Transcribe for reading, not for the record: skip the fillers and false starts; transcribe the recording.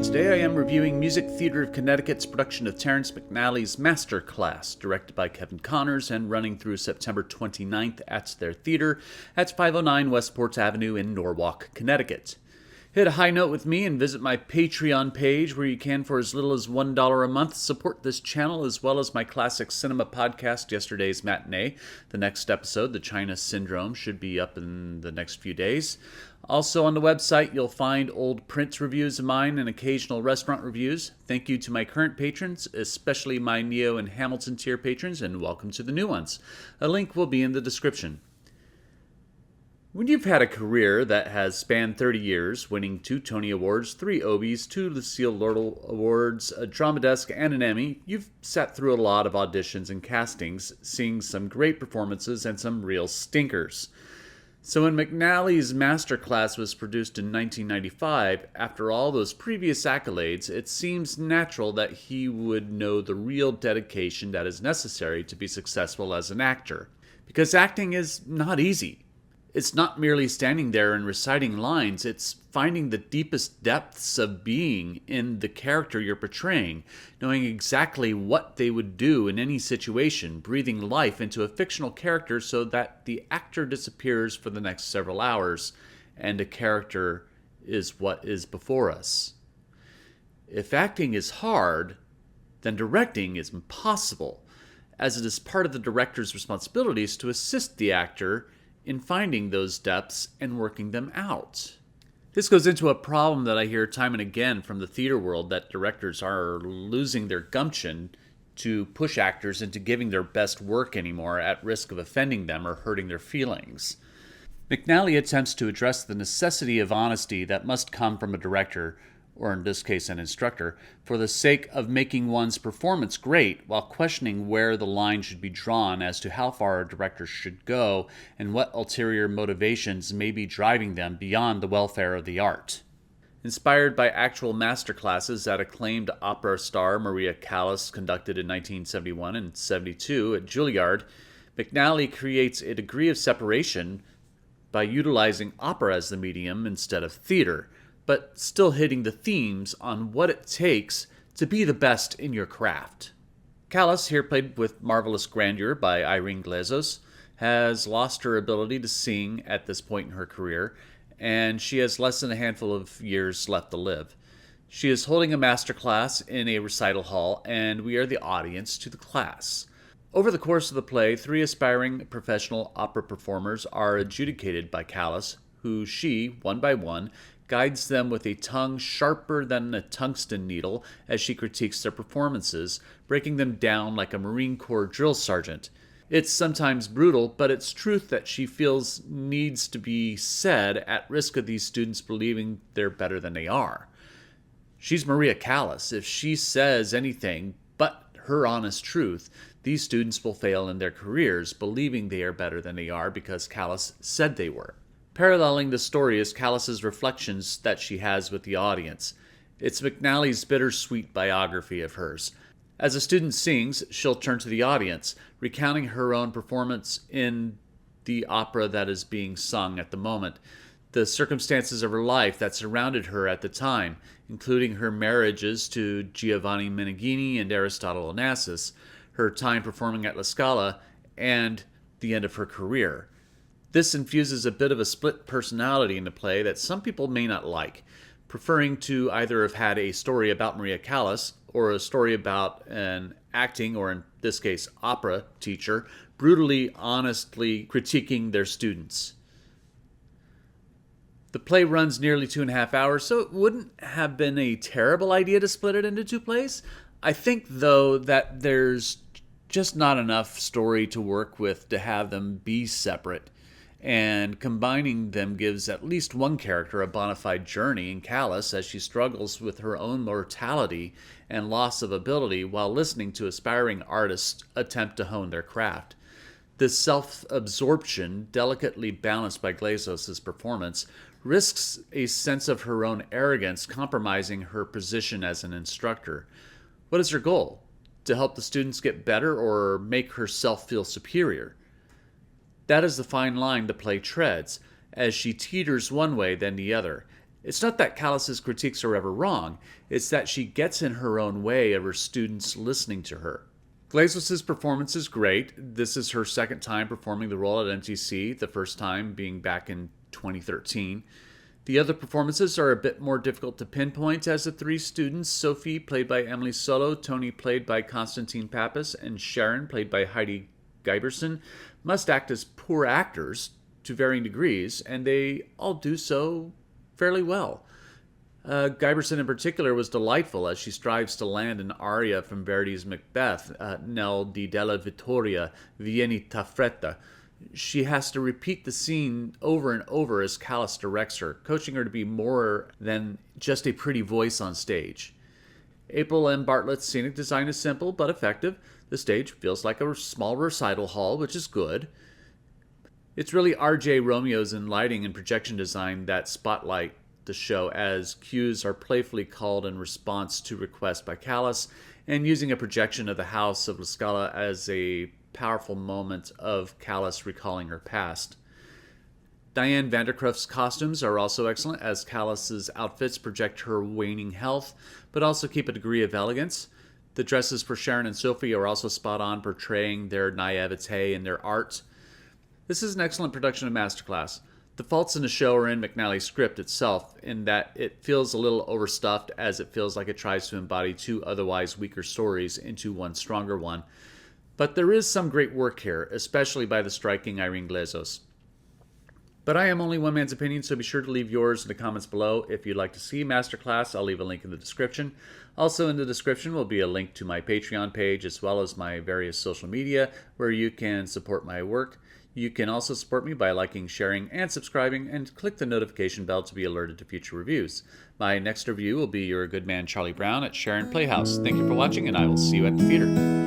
Today I am reviewing Music Theatre of Connecticut's production of Terrence McNally's Master Class, directed by Kevin Connors and running through September 29th at their theater at 509 Westport Avenue in Norwalk, Connecticut. Hit a high note with me and visit my Patreon page where you can, for as little as $1 a month, support this channel as well as my classic cinema podcast, Yesterday's Matinee. The next episode, The China Syndrome, should be up in the next few days. Also on the website, you'll find old print reviews of mine and occasional restaurant reviews. Thank you to my current patrons, especially my Neo and Hamilton tier patrons, and welcome to the new ones. A link will be in the description. When you've had a career that has spanned 30 years, winning 2 Tony Awards, 3 Obies, 2 Lucille Lortel Awards, a Drama Desk, and an Emmy, you've sat through a lot of auditions and castings, seeing some great performances and some real stinkers. So when McNally's Masterclass was produced in 1995, after all those previous accolades, it seems natural that he would know the real dedication that is necessary to be successful as an actor. Because acting is not easy. It's not merely standing there and reciting lines, it's finding the deepest depths of being in the character you're portraying, knowing exactly what they would do in any situation, breathing life into a fictional character so that the actor disappears for the next several hours, and a character is what is before us. If acting is hard, then directing is impossible, as it is part of the director's responsibilities to assist the actor in finding those depths and working them out. This goes into a problem that I hear time and again from the theater world, that directors are losing their gumption to push actors into giving their best work anymore at risk of offending them or hurting their feelings. McNally attempts to address the necessity of honesty that must come from a director, or in this case an instructor, for the sake of making one's performance great, while questioning where the line should be drawn as to how far a director should go and what ulterior motivations may be driving them beyond the welfare of the art. Inspired by actual masterclasses that acclaimed opera star Maria Callas conducted in 1971 and 72 at Juilliard, McNally creates a degree of separation by utilizing opera as the medium instead of theater, but still hitting the themes on what it takes to be the best in your craft. Callas, here played with marvelous grandeur by Irene Glezos, has lost her ability to sing at this point in her career, and she has less than a handful of years left to live. She is holding a masterclass in a recital hall, and we are the audience to the class. Over the course of the play, 3 aspiring professional opera performers are adjudicated by Callas, who she, one by one, guides them with a tongue sharper than a tungsten needle as she critiques their performances, breaking them down like a Marine Corps drill sergeant. It's sometimes brutal, but it's truth that she feels needs to be said at risk of these students believing they're better than they are. She's Maria Callas. If she says anything but her honest truth, these students will fail in their careers, believing they are better than they are because Callas said they were. Paralleling the story is Callas's reflections that she has with the audience. It's McNally's bittersweet biography of hers. As a student sings, she'll turn to the audience, recounting her own performance in the opera that is being sung at the moment, the circumstances of her life that surrounded her at the time, including her marriages to Giovanni Meneghini and Aristotle Onassis, her time performing at La Scala, and the end of her career. This infuses a bit of a split personality in the play that some people may not like, preferring to either have had a story about Maria Callas or a story about an acting, or in this case, opera teacher, brutally, honestly critiquing their students. The play runs nearly 2.5 hours, so it wouldn't have been a terrible idea to split it into 2 plays. I think, though, that there's just not enough story to work with to have them be separate. And combining them gives at least one character a bona fide journey in Callas as she struggles with her own mortality and loss of ability while listening to aspiring artists attempt to hone their craft. This self-absorption, delicately balanced by Glezos' performance, risks a sense of her own arrogance compromising her position as an instructor. What is her goal? To help the students get better or make herself feel superior? That is the fine line the play treads, as she teeters one way then the other. It's not that Callas's critiques are ever wrong, it's that she gets in her own way of her students listening to her. Glezos' performance is great. This is her second time performing the role at MTC, the first time being back in 2013. The other performances are a bit more difficult to pinpoint, as the three students, Sophie, played by Emily Solo, Tony, played by Constantine Pappas, and Sharon, played by Heidi Giberson, must act as poor actors to varying degrees, and they all do so fairly well. Giberson in particular was delightful as she strives to land an aria from Verdi's Macbeth, Nel di della Vittoria, Vieni ta fretta. She has to repeat the scene over and over as Callas directs her, coaching her to be more than just a pretty voice on stage. April M. Bartlett's scenic design is simple but effective. The stage feels like a small recital hall, which is good. It's really R.J. Romeo's in lighting and projection design that spotlight the show, as cues are playfully called in response to requests by Callas, and using a projection of the house of La Scala as a powerful moment of Callas recalling her past. Diane Vanderkroef's costumes are also excellent, as Callas's outfits project her waning health, but also keep a degree of elegance. The dresses for Sharon and Sophie are also spot on, portraying their naivete and their art. This is an excellent production of Masterclass. The faults in the show are in McNally's script itself, in that it feels a little overstuffed, as it feels like it tries to embody two otherwise weaker stories into one stronger one. But there is some great work here, especially by the striking Irene Glezos. But I am only one man's opinion, so be sure to leave yours in the comments below. If you'd like to see Masterclass, I'll leave a link in the description. Also in the description will be a link to my Patreon page, as well as my various social media, where you can support my work. You can also support me by liking, sharing, and subscribing, and click the notification bell to be alerted to future reviews. My next review will be Your Good Man Charlie Brown at Sharon Playhouse. Thank you for watching, and I will see you at the theater.